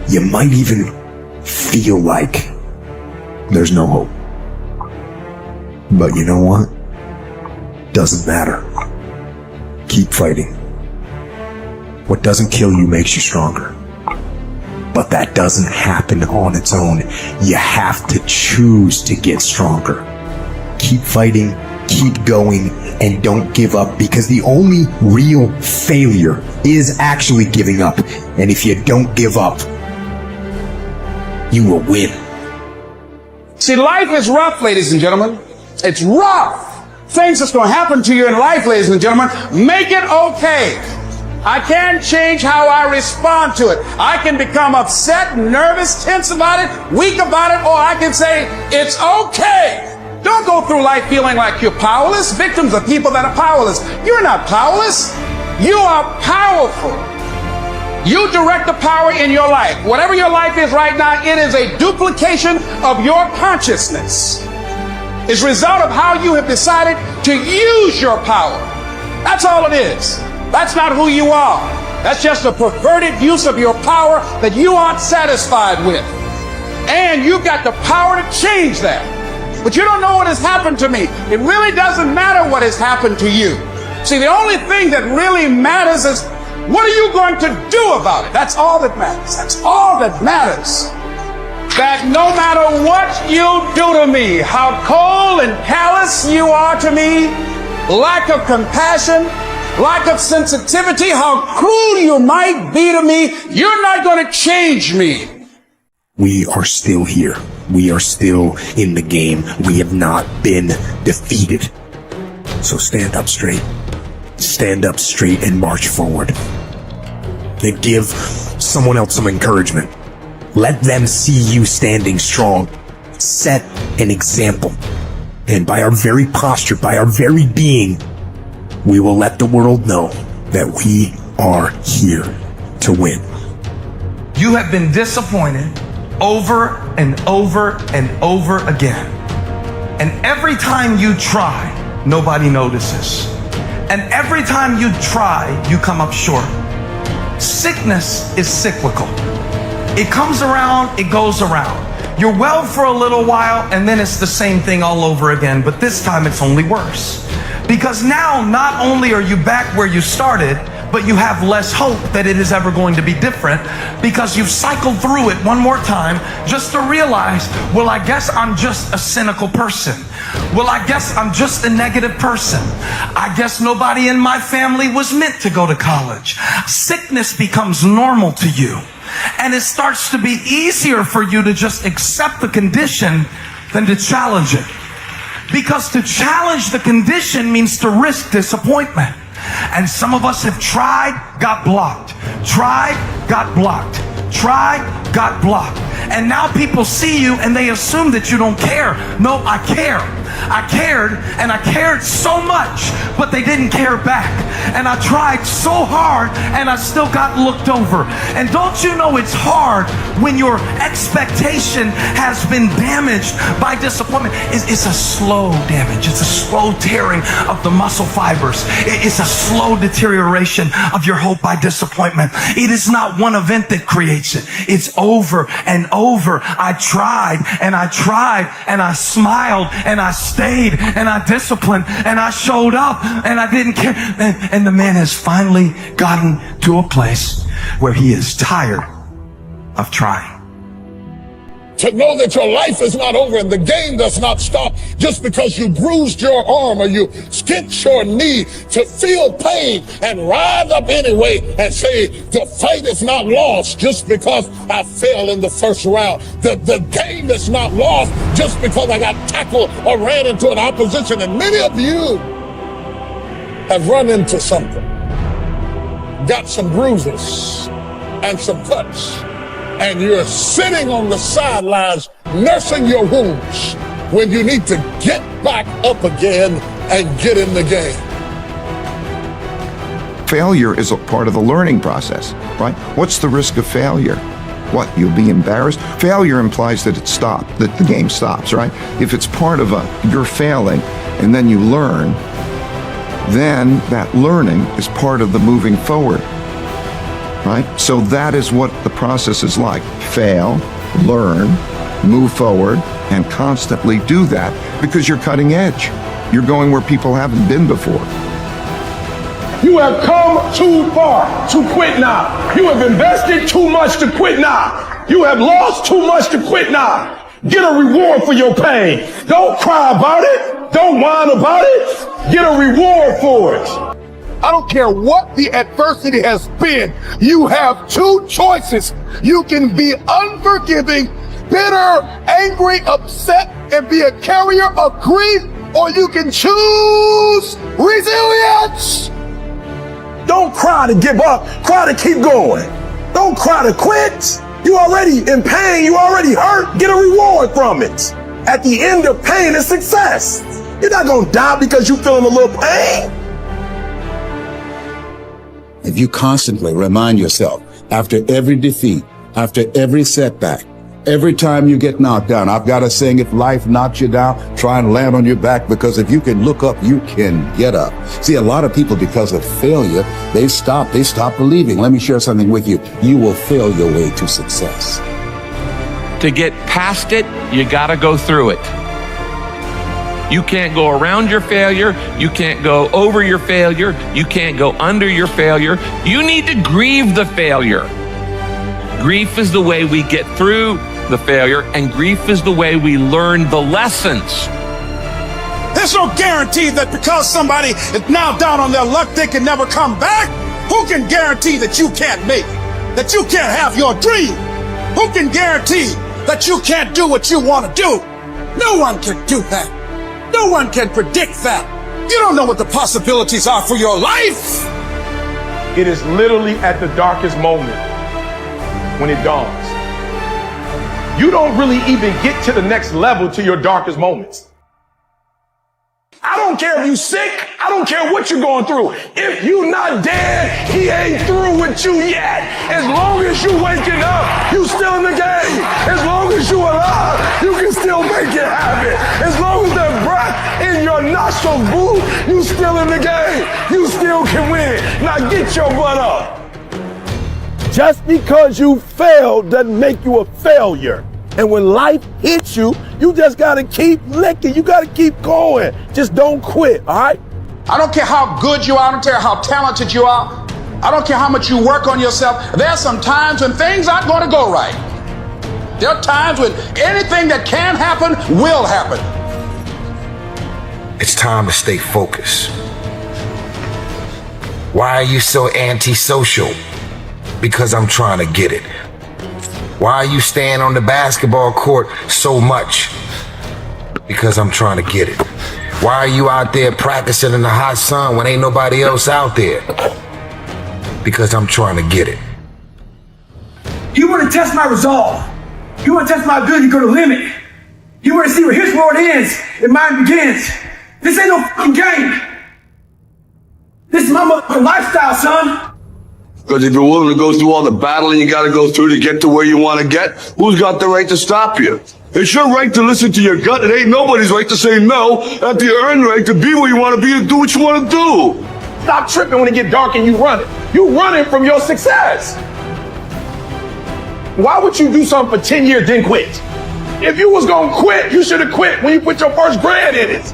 You might even feel like there's no hope. But you know what? Doesn't matter. Keep fighting. What doesn't kill you makes you stronger. But that doesn't happen on its own. You have to choose to get stronger. Keep fighting, keep going, and don't give up, because the only real failure is actually giving up. And if you don't give up, you will win. See, life is rough, ladies and gentlemen. It's rough. Things that's going to happen to you in life, ladies and gentlemen, make it okay. I can't change how I respond to it. I can become upset, nervous, tense about it, weak about it, or I can say, it's okay. Don't go through life feeling like you're powerless. Victims are people that are powerless. You're not powerless. You are powerful. You direct the power in your life. Whatever your life is right now, it is a duplication of your consciousness. It's a result of how you have decided to use your power. That's all it is. That's not who you are. That's just a perverted use of your power that you aren't satisfied with. And you've got the power to change that. But you don't know what has happened to me. It really doesn't matter what has happened to you. See, the only thing that really matters is, what are you going to do about it? That's all that matters. That's all that matters. That no matter what you do to me, how cold and callous you are to me, lack of compassion, lack of sensitivity, how cruel you might be to me, you're not going to change me. We are still here. We are still in the game. We have not been defeated. So stand up straight. Stand up straight and march forward. And give someone else some encouragement. Let them see you standing strong. Set an example. And by our very posture, by our very being, we will let the world know that we are here to win. You have been disappointed over and over and over again. And every time you try, nobody notices. And every time you try, you come up short. Sickness is cyclical. It comes around, it goes around. You're well for a little while, and then it's the same thing all over again, but this time it's only worse. Because now, not only are you back where you started, but you have less hope that it is ever going to be different, because you've cycled through it one more time just to realize, well, I guess I'm just a cynical person. Well, I guess I'm just a negative person. I guess nobody in my family was meant to go to college. Sickness becomes normal to you. And it starts to be easier for you to just accept the condition than to challenge it. Because to challenge the condition means to risk disappointment. And some of us have tried, got blocked. Tried, got blocked. Tried, got blocked. And now people see you and they assume that you don't care. No, I care. I cared, and I cared so much, but they didn't care back. And I tried so hard, and I still got looked over. And don't you know it's hard when your expectation has been damaged by disappointment? It's a slow damage. It's a slow tearing of the muscle fibers. It's a slow deterioration of your hope by disappointment. It is not one event that creates it. It's over and over. I tried, and I tried, and I smiled, and I stayed, and I disciplined, and I showed up, and I didn't care. And the man has finally gotten to a place where he is tired of trying. To know that your life is not over and the game does not stop just because you bruised your arm or you skinched your knee. To feel pain and rise up anyway and say the fight is not lost just because I fell in the first round. The game is not lost just because I got tackled or ran into an opposition. And many of you have run into something, got some bruises and some cuts, and you're sitting on the sidelines nursing your wounds when you need to get back up again and get in the game. Failure is a part of the learning process, right? What's the risk of failure? What, you'll be embarrassed? Failure implies that it stopped, that the game stops, right? If it's part of you're failing and then you learn, then that learning is part of the moving forward. right? So that is what the process is like. Fail, learn, move forward, and constantly do that because you're cutting edge. You're going where people haven't been before. You have come too far to quit now. You have invested too much to quit now. You have lost too much to quit now. Get a reward for your pain. Don't cry about it. Don't whine about it. Get a reward for it. I don't care what the adversity has been. You have two choices. You can be unforgiving, bitter, angry, upset, and be a carrier of grief, or you can choose resilience. Don't cry to give up. Cry to keep going. Don't cry to quit. You already in pain. You already hurt. Get a reward from it. At the end of pain is success. You're not going to die because you're feeling a little pain. If you constantly remind yourself after every defeat, after every setback, every time you get knocked down, I've got a saying, if life knocks you down, try and land on your back, because if you can look up, you can get up. See, a lot of people, because of failure, they stop believing. Let me share something with you. You will fail your way to success. To get past it, you gotta go through it. You can't go around your failure. You can't go over your failure. You can't go under your failure. You need to grieve the failure. Grief is the way we get through the failure, and grief is the way we learn the lessons. There's no guarantee that because somebody is now down on their luck, they can never come back. Who can guarantee that you can't make it? That you can't have your dream? Who can guarantee that you can't do what you want to do? No one can do that. No one can predict that. You don't know what the possibilities are for your life. It is literally at the darkest moment when it dawns. You don't really even get to the next level to your darkest moments. I don't care if you're sick. I don't care what you're going through. If you're not dead, he ain't through with you yet. As long as you waking up, you still in the game. As long as you alive, you can still make it happen. As long as there's breath in your nostrils, boo, you still in the game. You still can win. Now get your butt up. Just because you failed doesn't make you a failure. And when life hits you, you just gotta keep licking. You gotta keep going. Just don't quit, all right? I don't care how good you are. I don't care how talented you are. I don't care how much you work on yourself. There are some times when things aren't going to go right. There are times when anything that can happen will happen. It's time to stay focused. Why are you so antisocial? Because I'm trying to get it. Why are you staying on the basketball court so much? Because I'm trying to get it. Why are you out there practicing in the hot sun when ain't nobody else out there? Because I'm trying to get it. You want to test my resolve. You want to test my ability to go to the limit. You want to see where his world ends and mine begins. This ain't no fucking game. This is my motherfucking lifestyle, son. Because if you're willing to go through all the battling you got to go through to get to where you want to get, who's got the right to stop you? It's your right to listen to your gut. It ain't nobody's right to say no. After you earn the right to be where you want to be and do what you want to do. Stop tripping when it get dark and you running. You running from your success. Why would you do something for 10 years then quit? If you was gonna quit, you should have quit when you put your first grand in it.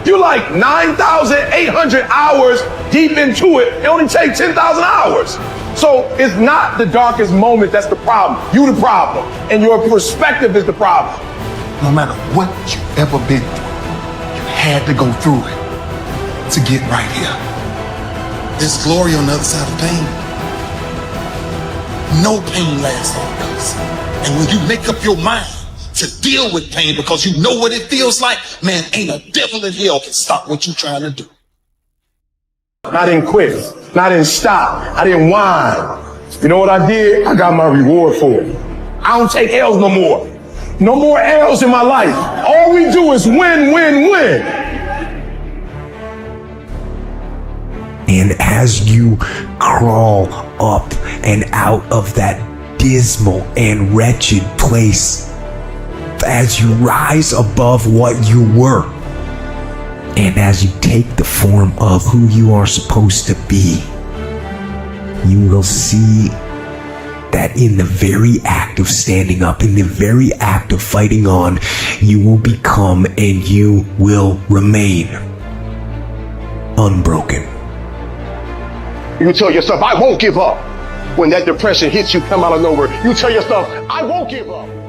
You're like 9,800 hours deep into it. It only takes 10,000 hours. So it's not the darkest moment that's the problem. You the problem. And your perspective is the problem. No matter what you've ever been through, you had to go through it to get right here. There's glory on the other side of pain. No pain lasts always. And when you make up your mind to deal with pain because you know what it feels like, man, ain't a devil in hell can stop what you're trying to do. I didn't quit. I didn't stop. I didn't whine. You know what I did? I got my reward for it. I don't take L's no more. No more L's in my life. All we do is win, win, win. And as you crawl up and out of that dismal and wretched place, as you rise above what you were, and as you take the form of who you are supposed to be, you will see that in the very act of standing up, in the very act of fighting on, you will become and you will remain unbroken. You tell yourself, I won't give up. When that depression hits you, come out of nowhere, you tell yourself, I won't give up.